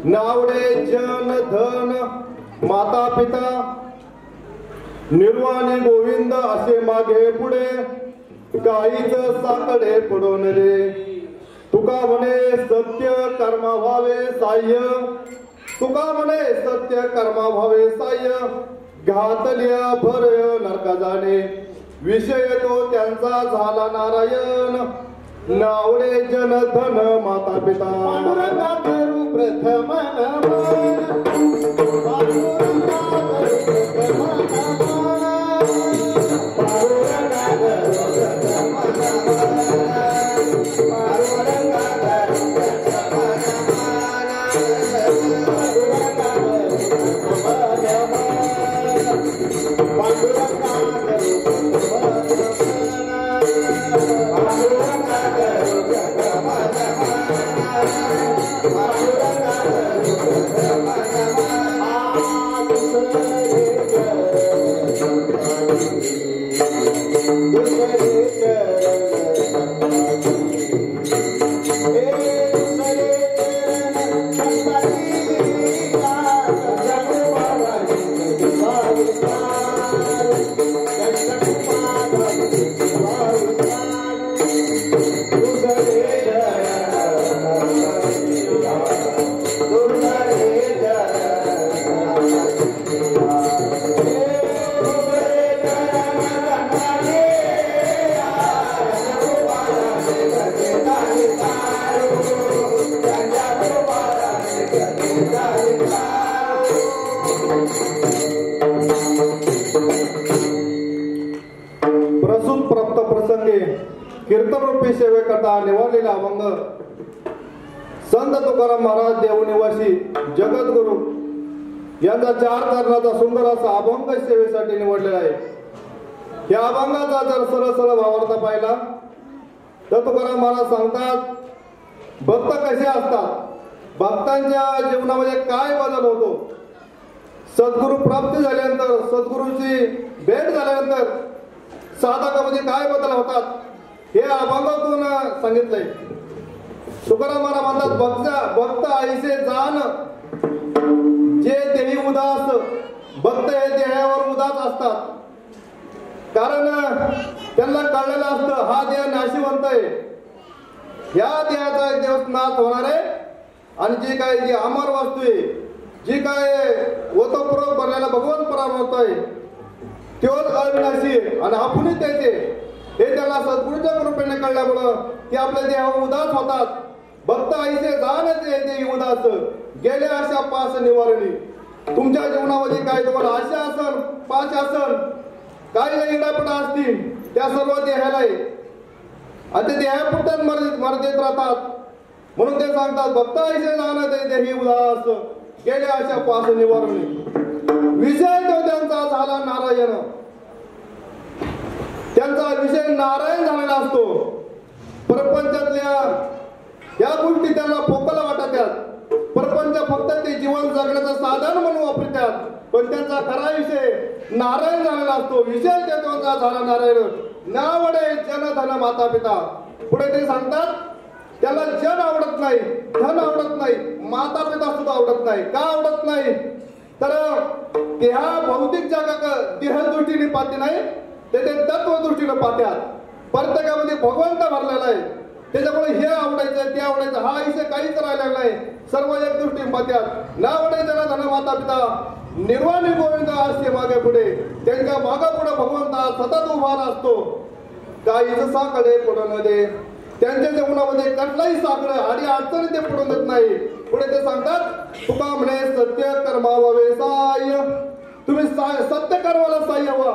नावडे जन धन माता पिता निर्वाणी गोविंद असे मागे पुढे काहीच साकडे पडून रे. तुका म्हणे सत्य कर्मा व्हावे साह्य, तुका म्हणे सत्य कर्मा व्हावे साह्य. घातल्या भर नरका जाणे विषय तो त्यांचा झाला नारायण. नावडे जन धन माता पिता पांडुरंगा करू प्रथम नमन, पांडुरंगा करू प्रथम नमन, पांडुरंगा करू प्रथम नमन, पांडुरंगा करू प्रथम नमन, पांडुरंगा करू प्रथम नमन, पांडुरंगा करू कीर्तनरूपी सेवेकरता निवडलेला अभंग संत तुकाराम महाराज देवनिवासी जगद्गुरु यांचा 4 चरणाचा सुंदर असा अभंग सेवेसाठी निवडलेला आहे. या अभंगाचा जर सरळ भावार्थ पाहिला तर तुकाराम महाराज सांगतात, भक्त कसे असतात, भक्तांच्या जीवनामध्ये काय बदल होतो, सद्गुरु प्राप्ती झाल्यानंतर, सद्गुरूची भेट झाल्यानंतर साधकामध्ये काय बदल होतात हे अभंगातून सांगितलंय. तुकाराम महाराज म्हणतात, भक्त आईसे जाण जे देही उदास, भक्त हे देहावर उदास असतात. कारण त्यांना कळलेलं असतं हा देह नाशिवंत आहे, या देहाचा एक दिवस नाश होणार आहे आणि जी अमर वस्तू आहे, जी काय ओतप्रोत भरलेला भगवंत परामर्थ आहे तोच अविनाशी आणि आपण त्याचे हे त्याला सद्गुरूच्या कृपेने कळल्यामुळं ते आपल्या देहावर उदास होतात. भक्त आईचे जाणच येते उदास गेले आशा पास निवारणी. तुमच्या जीवनामध्ये काय तुम्हाला आशा असन, पाच असन, काही इडापडा असतील त्या सर्व देहाला आहे आणि ते देहापुरताच मर्यादित राहतात. म्हणून ते सांगतात, भक्त आईचे जाणच येते ही उदास गेले आशा पास निवारणी. विषय तो त्यांचा झाला नारायण, त्यांचा विषय नारायण झालेला असतो. प्रपंचातल्या या गोष्टी त्यांना पोकला वाटतात, प्रपंच फक्त ते जीवन जगण्याचं साधन म्हणून वापरतात, पण त्यांचा खरा विषय नारायण झालेला असतो. विषय त्यांचा झाला नारायण. नावडे जन धन माता पिता. पुढे ते सांगतात, त्याला जन आवडत नाही, धन आवडत नाही, माता पिता सुद्धा आवडत नाही. का आवडत नाही तर ते ह्या भौतिक जगा देह दृष्टीने पाहते नाही, ते तत्व दृष्टीने पाहतात. प्रत्येकामध्ये भगवंत भरलेला आहे, त्याच्यामुळे हे आवडायचं ते आवडायचं हा विषय काहीच राहिलेला नाही, सर्व एक दृष्टीने पाहतात. नावडे जन धन माता पिता निर्वाणी गोविंद असते मागे पुढे, त्यांच्या मागे पुढे भगवंत सतत उभा असतो. काहीच साकडे पडून दे, त्यांच्या जीवनामध्ये कसलाही साकडं आणि अडचणी ते पडून देत नाही. पुढे ते सांगतात, तुका म्हणे सत्य कर्मावे साह्य. तुम्ही सत्य कर्माला साह्य व्हा,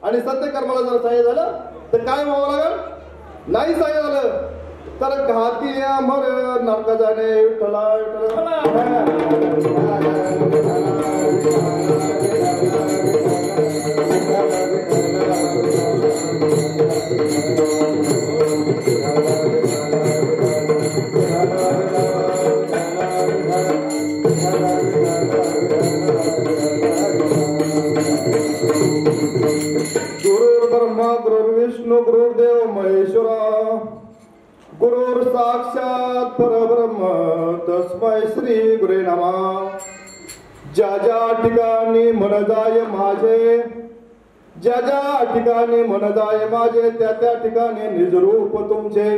आणि सत्य कर्माला जर साह्य झालं तर काय व्हावं लागेल, नाही साह्य झालं तर घाती अमर नरक जाणे. विठ्ठला गुरुर्ब्रह्मा गुरुर्विष्णू गुरुर्देव महेश्वरा गुरुर् साक्षात परब्रह्म तस्मै श्री गुरे नमः. ज्या ज्या ठिकाणी मन जाय माझे, ज्या ज्या ठिकाणी मन जाय माझे, त्या त्या ठिकाणी निजरूप तुमचे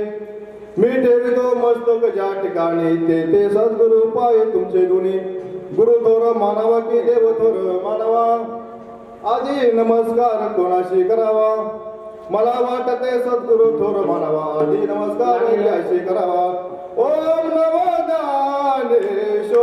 मी ठेवितो मस्तक ज्या ठिकाणी, ते ते सद्गुरु पाय तुमचे दोन्ही. गुरु थोर मानावा की देव थोर मानावा, आधी नमस्कार कोणाशी करावा. मला वाटते सद्गुरु थोर मानावा, आधी नमस्कार याशी करावा. ओम नमो ज्ञानेश्वरा.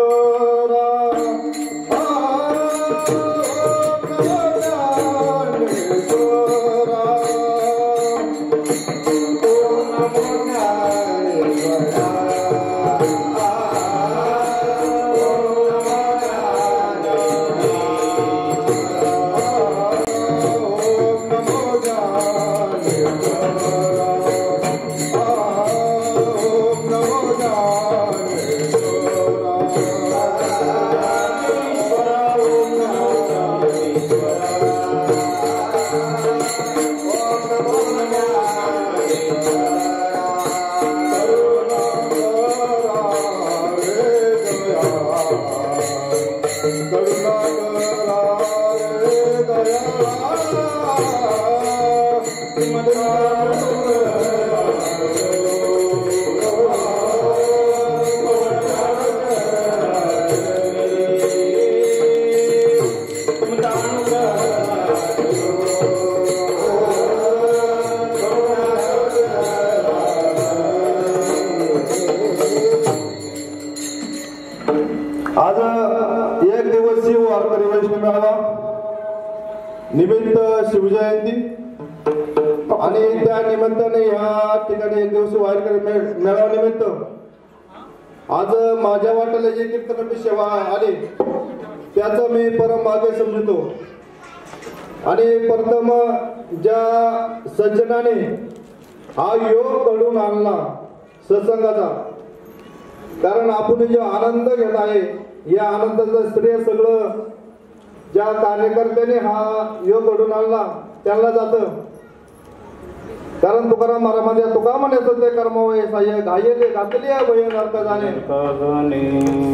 आज एक दिवसीय वारकरी वैष्णव मेळावा निमित्त शिवजयंती आणि त्या निमित्ताने या ठिकाणी एक दिवसीय वारकरी मेळावा निमित्त आज माझ्या वाट्याला जी कीर्तनाची सेवा आली त्याचं मी परम भाग्य समजतो. आणि प्रथम ज्या सज्जनाने हा योग घडून आणला सत्संगाचा, कारण आपण जो आनंद घेत आहे या आनंदाचं श्रेय सगळं ज्या कार्यकर्त्याने हा योग घडून आणला त्यांना जातं. कारण तुकाराम महाराज तुका म्हणत होते कर्म वय साह्य घायले घातली भयन अर्थ जाणे,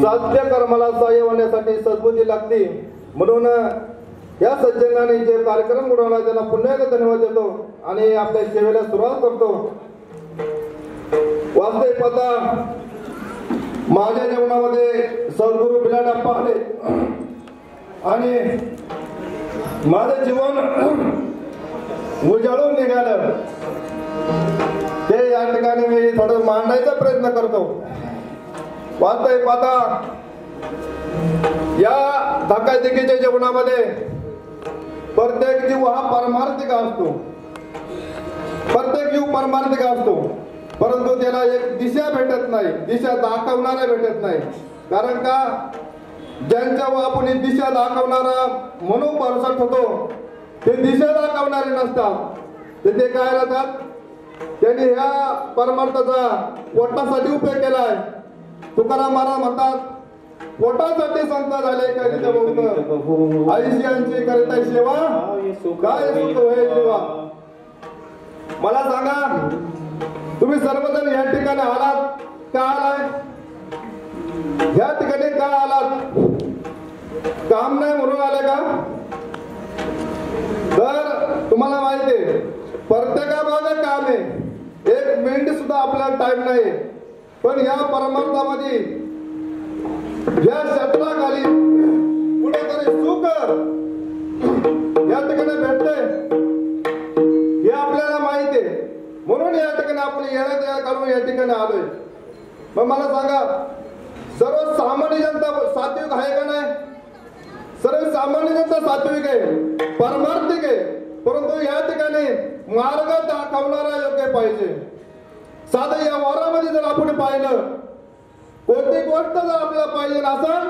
साध्य कर्माला साह्य होण्यासाठी सद्बुद्धी लागते. म्हणून या सज्जनाने जे कार्यक्रम घडवला त्यांना पुन्हा एकदा धन्यवाद देतो आणि आपल्या सेवेला सुरुवात करतो. वास्तविक आता माझ्या जीवनामध्ये सद्गुरु बिलाडप्पा आले आणि माझं जीवन उजाळून निघालं. ते या ठिकाणी मी थोडं मांडायचा प्रयत्न करतो. वास्तविक आता या धकाधकीच्या जीवनामध्ये प्रत्येक जीव हा परमार्थिक असतो, प्रत्येक जीव परमार्थिक असतो, परंतु त्याला एक दिशा भेटत नाही, दिशा दाखवणारा भेटत नाही. कारण का ज्यांच्या आपण दिशा दाखवणारा म्हणून भरसट होतो ते दिशा दाखवणारे नसतात. ते काय राहतात, त्यांनी ह्या परमार्थाचा पोटासाठी उपयोग केलाय. तुकाराम महाराज म्हणतात पोटासाठी संत झाले करीत बहुत, आयुष्यांची करीत सेवा काय सुख होय जीवा. मला सांगा तुम्ही सर्वजण या ठिकाणी आलात का आलाय? या ठिकाणी का आलात? काम नाही म्हणून आले का? तर तुम्हाला माहिती आहे प्रत्येकामागे काम आहे, एक मिनिट सुद्धा आपल्याला टाइम नाही. पण या परमार्थामध्ये या क्षेत्राखाली कुठेतरी सुख या ठिकाणी भेटते हे आपल्याला माहिती आहे. म्हणून या ठिकाणी आपण येण्या काढून या ठिकाणी आलोय. मग मला सांगा सर्वसामान्य जनता सात्विक आहे का नाही? सर्वसामान्य जनता सात्विक आहे, परमार्थिक आहे, परंतु या ठिकाणी मार्ग दाखवणारा योग्य पाहिजे. साधं या वारामध्ये जर आपण पाहिलं कोणती गोष्ट जर आपल्याला पाहिजे असेल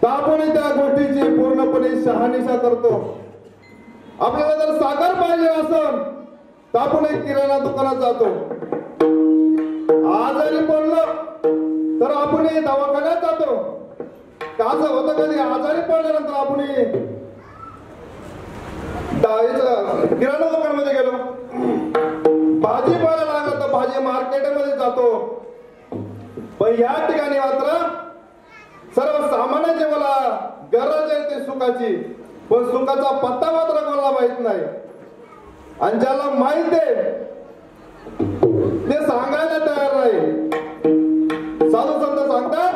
तर आपण त्या गोष्टीची पूर्णपणे शहानिशा करतो. आपल्याला जर साखर पाहिजे असेल तर आपण एक किराणा दुकानात जातो. आजारी पडलो तर आपण दवाखान्यात जातो. कसं होतं कधी आजारी पडल्यानंतर आपण किराणा दुकानामध्ये गेलो, भाजीपाला लागला तर भाजी मार्केटमध्ये करतो, पण या ठिकाणी मात्र सर्वसामान्य जीवाला गरज आहे ते सुखाची, पण सुखाचा पत्ता मात्र कोणाला माहित नाही. आणि ज्याला माहित आहे ते सांगायला तयार नाही. साधू संत सांगतात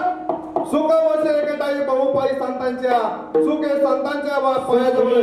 सुख वसे एकटाई बहुपाई संतांच्या, सुख हे संतांच्या पायाजवळ.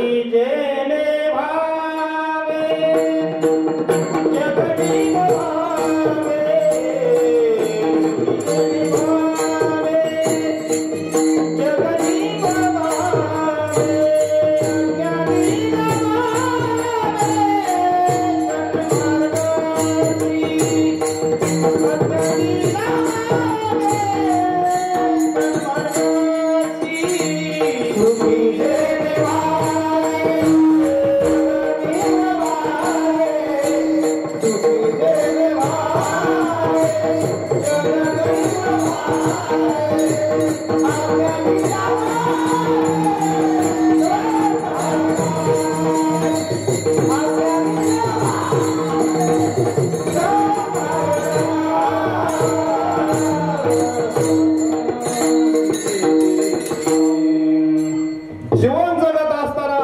जीवन जगत असताना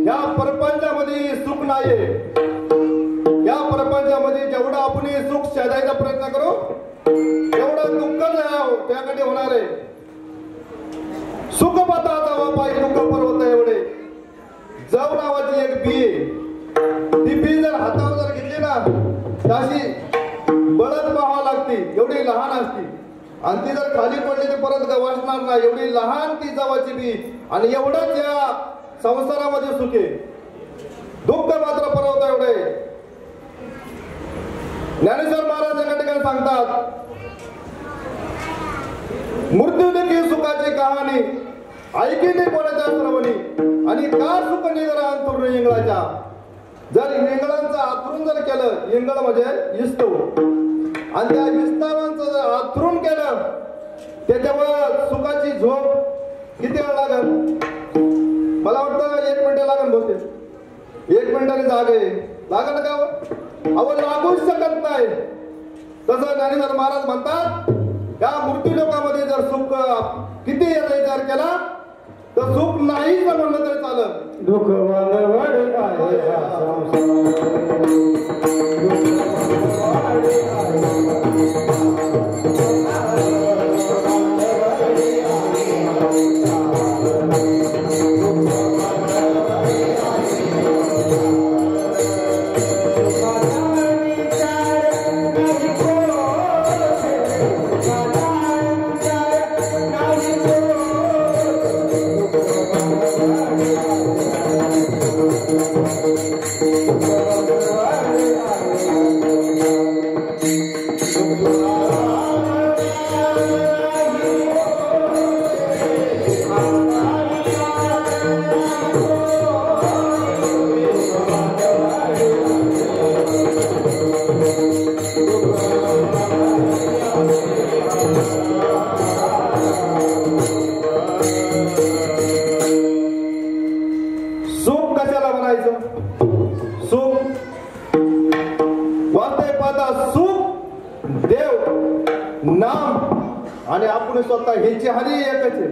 या प्रपंचामध्ये सुख नाहीये. या प्रपंचामध्ये जेवढं आपण सुख शोधायचा प्रयत्न करू तेवढं दुःख त्याकडे होणार आहे. सुख पाहता पाहिजे दुःख पर्वत एवढे. जव नावाची एक बी आहे, ती बी जर हातावर जर घेतली ना तशी बळद पाहावं लागते, एवढी लहान असती. आणि ती जर खाली पडली तर परत गवसणार नाही, एवढी लहान ती जवाची बी. आणि एवढंच या संसारामध्ये सुख आहे, दुःख मात्र पर्वत एवढे. ज्ञानेश्वर महाराज एका ठिकाणी सांगतात मृत्यू देखील सुखाची कहाणी ऐकिली कोणाच्या श्रवणी, आणि का सुख निगरा अंतरुण इंगळाच्या. जर इंगळांचं आतरून जर केलं, इंगळ म्हणजे इस्तव, आणि त्या विस्तारांचं जर आथरून केलं त्याच्यावर सुखाची झोप किती वेळ लागल? मला वाटतं 1 मिनिट लागल बहुतेक. 1 मिनिटाने जाग आहे लागल का? अहो लागूच शकत नाही. तसं ज्ञानेश्वर महाराज म्हणतात या मृत्यू लोकांमध्ये जर सुख किती विचार केला तर सुख नाही म्हणलं तरी चालत. दुःख आणि आपण स्वतः हे चारही एकच आहे.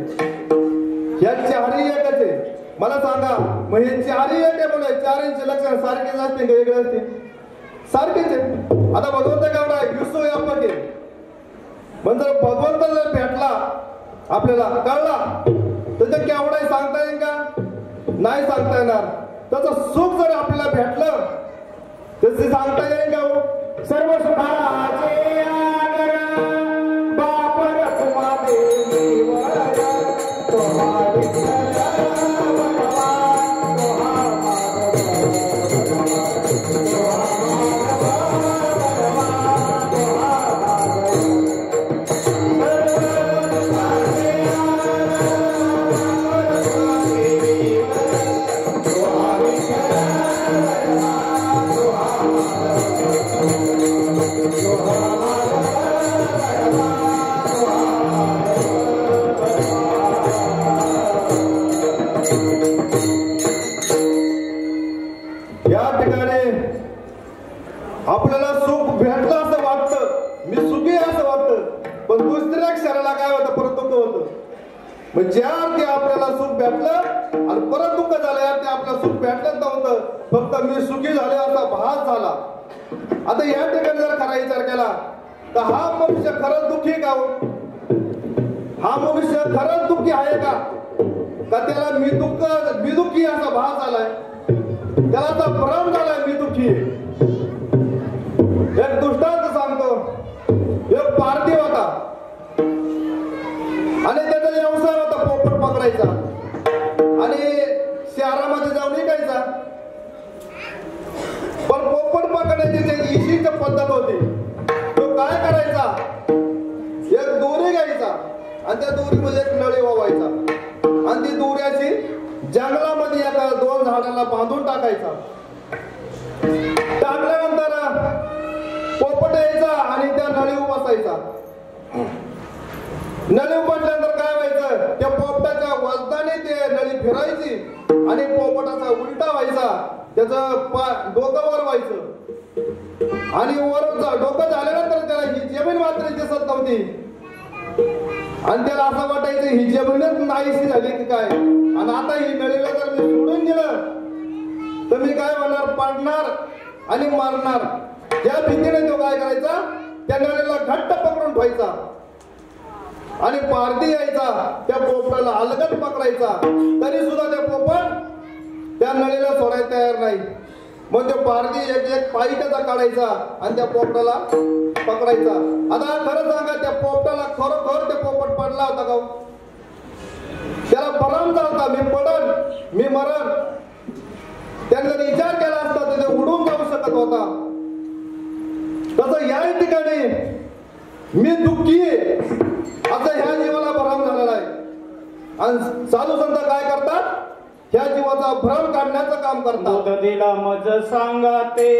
या चारही एकच आहे. मला सांगा मग हे चारही एक आहे म्हणून चारहींचे लक्षण सारखेच असते का वेगळे असते? सारखेच आहे. आता भगवंत केवढा आहे? विश्वव्यापक आहे. पण जर भगवंत जर भेटला आपल्याला कळला तर केवढा आहे सांगता येईल का? नाही सांगता येणार. त्याचं सुख जर आपल्याला भेटलं तर ते सांगता येईल का? हो सर्व सुखाचे आगर बापर तुम्हारे Johanna मग ज्या अर्थी आपल्याला सुख भेटलं आणि परत दुःख झालं यार ते आपल्याला सुख भेटलं नव्हतं, फक्त मी सुखी झाले असा भास झाला. आता या ठिकाणी जर खरा विचार केला तर हा मनुष्य खरंच दुःखी का हो? हा मनुष्य खरंच दुःखी आहे का त्याला मी दुःखी असा भास झालाय, त्याला असा भ्रम झालाय मी दुःखी. एक दृष्टांत सांगतो. एक पारधी होता आणि त्याचा व्यवसाय होता पोपट पकडायचा आणि शहरामध्ये जाऊन विकायचा. पण पोपट पकडण्याची इशीची पद्धत होती. तो काय करायचा, एक दोरी घ्यायचा आणि त्या दोरीमध्ये एक नळी वावायचा आणि ती दोऱ्याची जंगलामध्ये एका 2 झाडाला बांधून टाकायचा. टाकल्यानंतर पोपट यायचा आणि त्या नळी बसायचा. नळी उभारल्यानंतर काय व्हायचं, त्या पोपटाच्या वजनाने ते नळी फिरायची आणि पोपटाचा उलटा व्हायचा, त्याचं डोकं वर व्हायचं आणि वर डोकं झाल्यानंतर त्याला ही जमीन मात्र दिसत नव्हती आणि त्याला असं वाटायचं ही जमीनच नाहीशी झाली की काय. आणि आता ही नळीला जर मी सोडून दिलं तर मी काय होणार, पाडणार आणि मारणार. त्या भीतीने तो काय करायचा, त्या नळीला घट्ट पकडून ठेवायचा आणि पारधी यायचा त्या पोपटाला अलगद पकडायचा, तरी सुद्धा ते पोपट त्या नळीला सोडायला तयार नाही. मग ते पारधी एक पायी त्याचा काढायचा आणि त्या पोपटाला पकडायचा. आता खरं सांगा, त्या पोपटाला खरोखर ते पोपट पडला होता का? त्याला भरम झाला, मी पडन मी मरण. त्याने जर विचार केला असता तर ते उडून जाऊ शकत होता. तसं या ठिकाणी मी दुःखी असं ह्या जीवाला भ्रम झालेला आहे. आणि साधू संत काय करतात, ह्या जीवाचा भ्रम काढण्याचं काम करतात. दिला मज सांगा ते